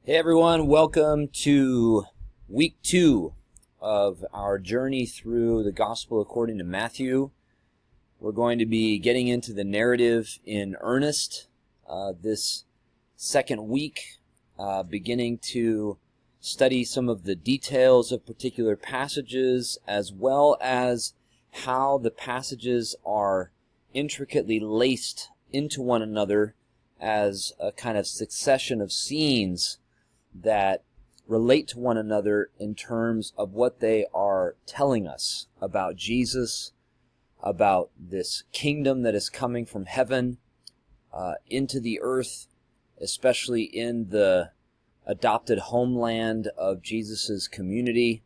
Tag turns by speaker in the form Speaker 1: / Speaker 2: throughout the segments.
Speaker 1: Hey everyone, welcome to week 2 of our journey through the Gospel according to Matthew. We're going to be getting into the narrative in earnest this second week, beginning to study some of the details of particular passages, as well as how the passages are intricately laced into one another as a kind of succession of scenes that relate to one another in terms of what they are telling us about Jesus, about this kingdom that is coming from heaven into the earth, especially in the adopted homeland of Jesus's community,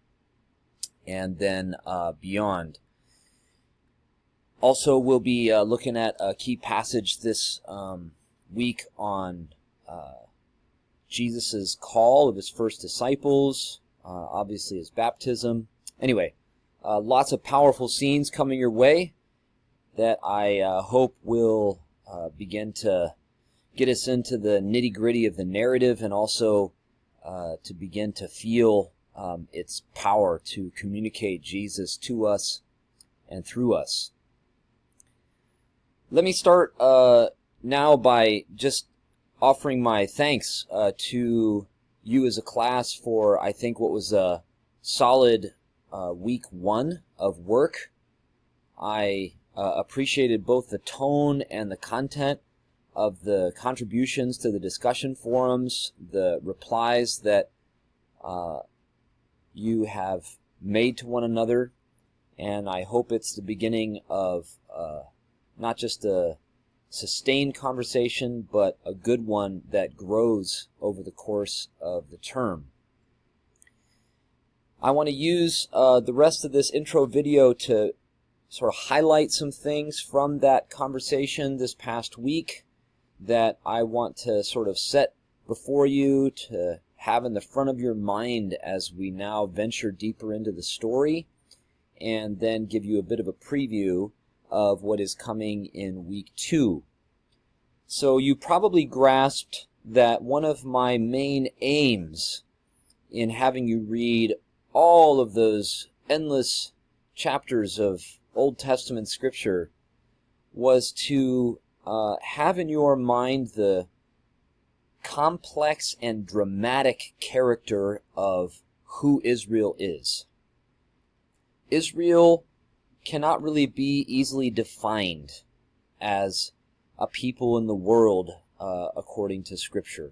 Speaker 1: and then beyond. Also, we'll be looking at a key passage this week on Jesus' call of his first disciples, obviously his baptism. Anyway, lots of powerful scenes coming your way that I hope will begin to get us into the nitty-gritty of the narrative, and also to begin to feel its power to communicate Jesus to us and through us. Let me start now by just offering my thanks to you as a class for, I think, what was a solid week 1 of work. I appreciated both the tone and the content of the contributions to the discussion forums, the replies that you have made to one another, and I hope it's the beginning of not just a sustained conversation, but a good one that grows over the course of the term. I want to use the rest of this intro video to sort of highlight some things from that conversation this past week that I want to sort of set before you to have in the front of your mind as we now venture deeper into the story, and then give you a bit of a preview of what is coming in week 2. So you probably grasped that one of my main aims in having you read all of those endless chapters of Old Testament scripture was to have in your mind the complex and dramatic character of who Israel is. Israel cannot really be easily defined as a people in the world according to Scripture.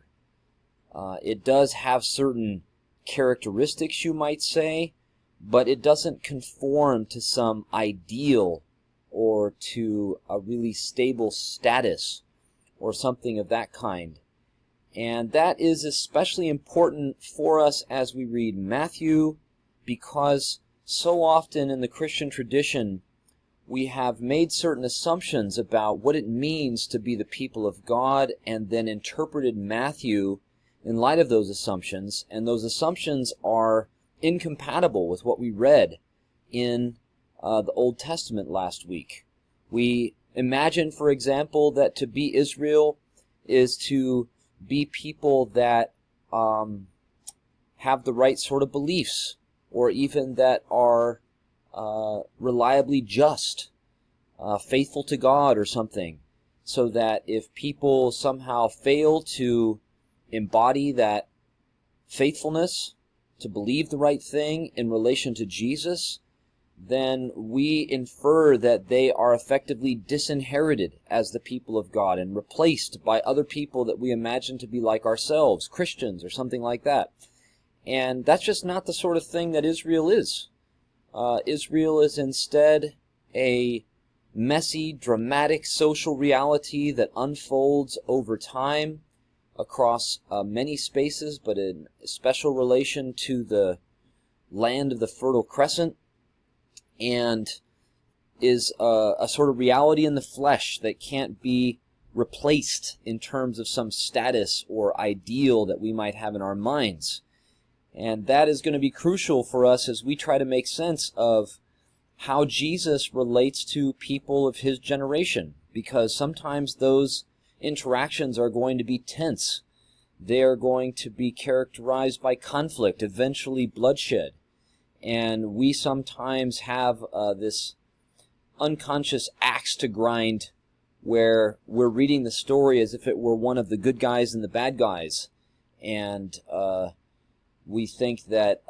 Speaker 1: It does have certain characteristics, you might say, but it doesn't conform to some ideal or to a really stable status or something of that kind. And that is especially important for us as we read Matthew, because so often in the Christian tradition we have made certain assumptions about what it means to be the people of God, and then interpreted Matthew in light of those assumptions, and those assumptions are incompatible with what we read in the Old Testament last week. We imagine, for example, that to be Israel is to be people that have the right sort of beliefs, or even that are reliably just, faithful to God or something, so that if people somehow fail to embody that faithfulness, to believe the right thing in relation to Jesus, then we infer that they are effectively disinherited as the people of God and replaced by other people that we imagine to be like ourselves, Christians or something like that. And that's just not the sort of thing that Israel is. Israel is instead a messy, dramatic social reality that unfolds over time across many spaces, but in special relation to the land of the Fertile Crescent, and is a sort of reality in the flesh that can't be replaced in terms of some status or ideal that we might have in our minds. And that is going to be crucial for us as we try to make sense of how Jesus relates to people of his generation, because sometimes those interactions are going to be tense. They are going to be characterized by conflict, eventually bloodshed. And we sometimes have this unconscious axe to grind where we're reading the story as if it were one of the good guys and the bad guys. And we think that,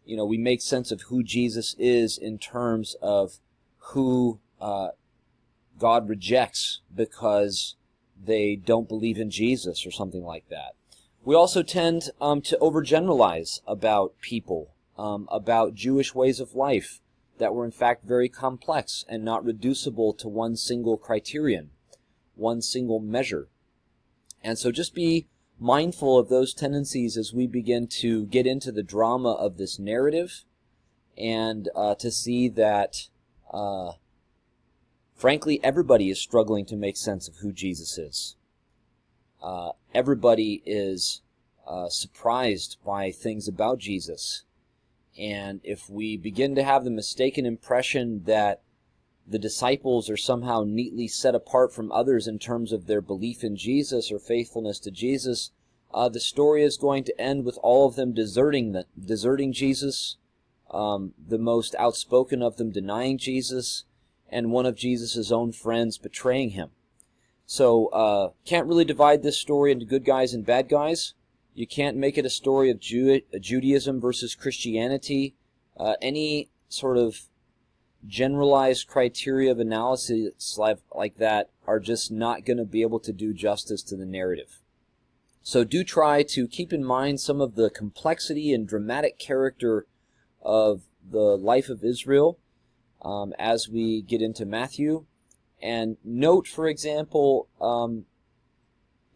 Speaker 1: we make sense of who Jesus is in terms of who God rejects because they don't believe in Jesus or something like that. We also tend to overgeneralize about people, about Jewish ways of life that were in fact very complex and not reducible to one single criterion, one single measure. And so just be mindful of those tendencies as we begin to get into the drama of this narrative and to see that frankly, everybody is struggling to make sense of who Jesus is. Everybody is surprised by things about Jesus. And if we begin to have the mistaken impression that the disciples are somehow neatly set apart from others in terms of their belief in Jesus or faithfulness to Jesus, the story is going to end with all of them deserting Jesus, the most outspoken of them denying Jesus, and one of Jesus' own friends betraying him. So, can't really divide this story into good guys and bad guys. You can't make it a story of Judaism versus Christianity. Any sort of generalized criteria of analysis like that are just not going to be able to do justice to the narrative. So do try to keep in mind some of the complexity and dramatic character of the life of Israel as we get into Matthew. And note, for example,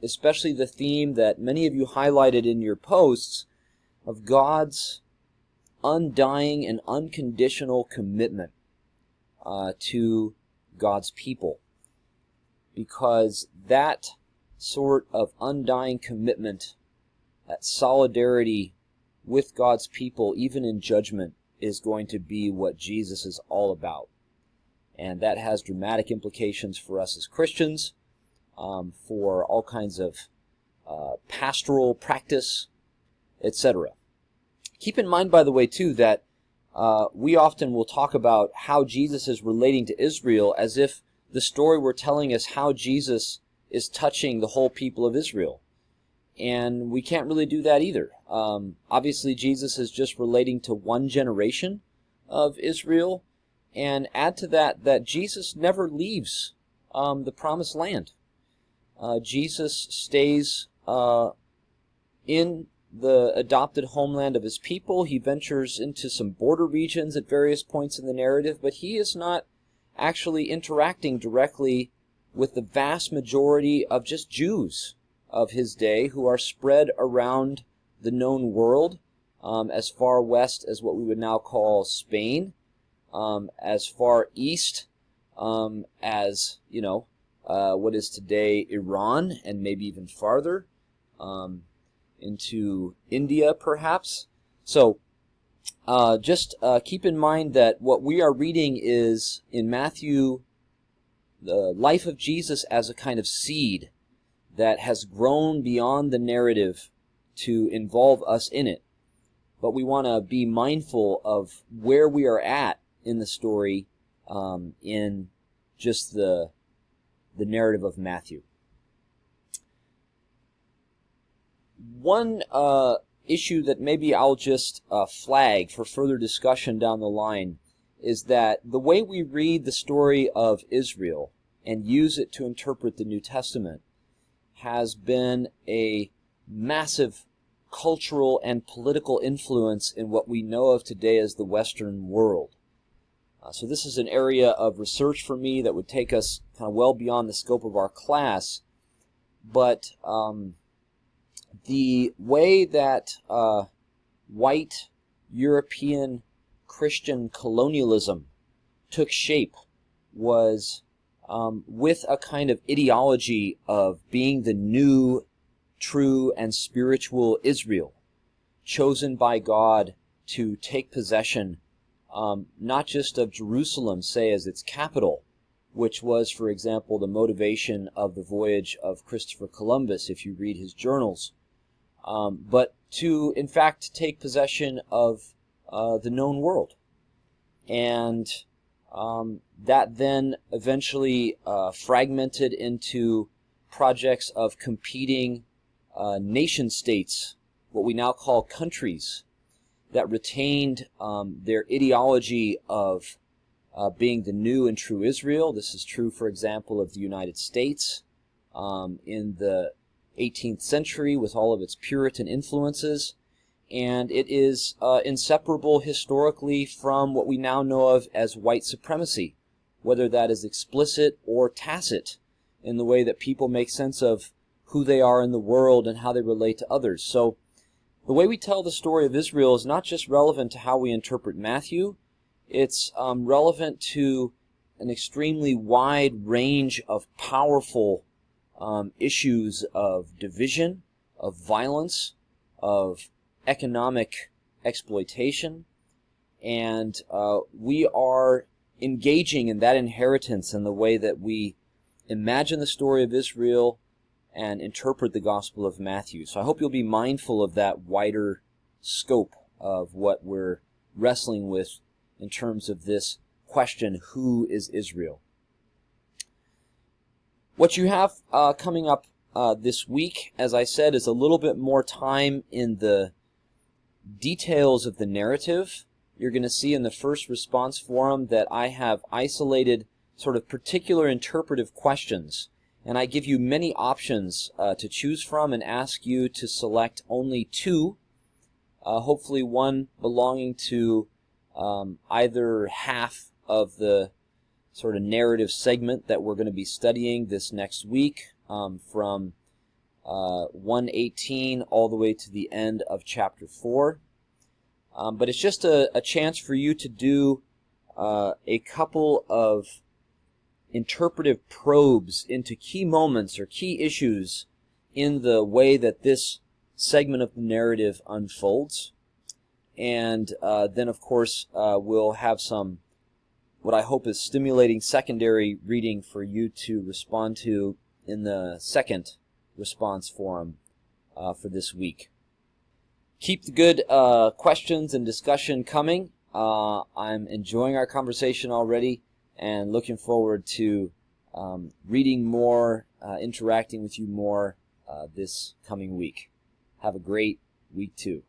Speaker 1: especially the theme that many of you highlighted in your posts of God's undying and unconditional commitment to God's people. Because that sort of undying commitment, that solidarity with God's people, even in judgment, is going to be what Jesus is all about. And that has dramatic implications for us as Christians, for all kinds of pastoral practice, etc. Keep in mind, by the way, too, that we often will talk about how Jesus is relating to Israel as if the story were telling us how Jesus is touching the whole people of Israel. And we can't really do that either. Obviously, Jesus is just relating to one generation of Israel. And add to that Jesus never leaves the promised land. Jesus stays in the adopted homeland of his people. He ventures into some border regions at various points in the narrative, but he is not actually interacting directly with the vast majority of just Jews of his day who are spread around the known world, as far west as what we would now call Spain, as far east as, what is today Iran, and maybe even farther, into India perhaps. So just keep in mind that what we are reading is, in Matthew, the life of Jesus as a kind of seed that has grown beyond the narrative to involve us in it. But we want to be mindful of where we are at in the story, in just the narrative of Matthew. One issue that maybe I'll just flag for further discussion down the line is that the way we read the story of Israel and use it to interpret the New Testament has been a massive cultural and political influence in what we know of today as the Western world. So this is an area of research for me that would take us kind of well beyond the scope of our class, but the way that white European Christian colonialism took shape was with a kind of ideology of being the new, true, and spiritual Israel, chosen by God to take possession not just of Jerusalem, say, as its capital, which was, for example, the motivation of the voyage of Christopher Columbus, if you read his journals, but to, in fact, take possession of the known world. And that then eventually fragmented into projects of competing nation states, what we now call countries, that retained their ideology of being the new and true Israel. This is true, for example, of the United States in the 18th century with all of its Puritan influences. And it is inseparable historically from what we now know of as white supremacy, whether that is explicit or tacit in the way that people make sense of who they are in the world and how they relate to others. So the way we tell the story of Israel is not just relevant to how we interpret Matthew, it's relevant to an extremely wide range of powerful issues of division, of violence, of economic exploitation, and we are engaging in that inheritance in the way that we imagine the story of Israel and interpret the Gospel of Matthew. So I hope you'll be mindful of that wider scope of what we're wrestling with in terms of this question, who is Israel? What you have coming up this week, as I said, is a little bit more time in the details of the narrative. You're going to see in the first response forum that I have isolated sort of particular interpretive questions, and I give you many options to choose from and ask you to select only two, hopefully one belonging to either half of the sort of narrative segment that we're going to be studying this next week, from 118 all the way to the end of chapter 4. But it's just a chance for you to do a couple of interpretive probes into key moments or key issues in the way that this segment of the narrative unfolds. And then, of course, we'll have some, what I hope is stimulating secondary reading for you to respond to in the second response forum for this week. Keep the good questions and discussion coming. I'm enjoying our conversation already and looking forward to reading more, interacting with you more this coming week. Have a great week too.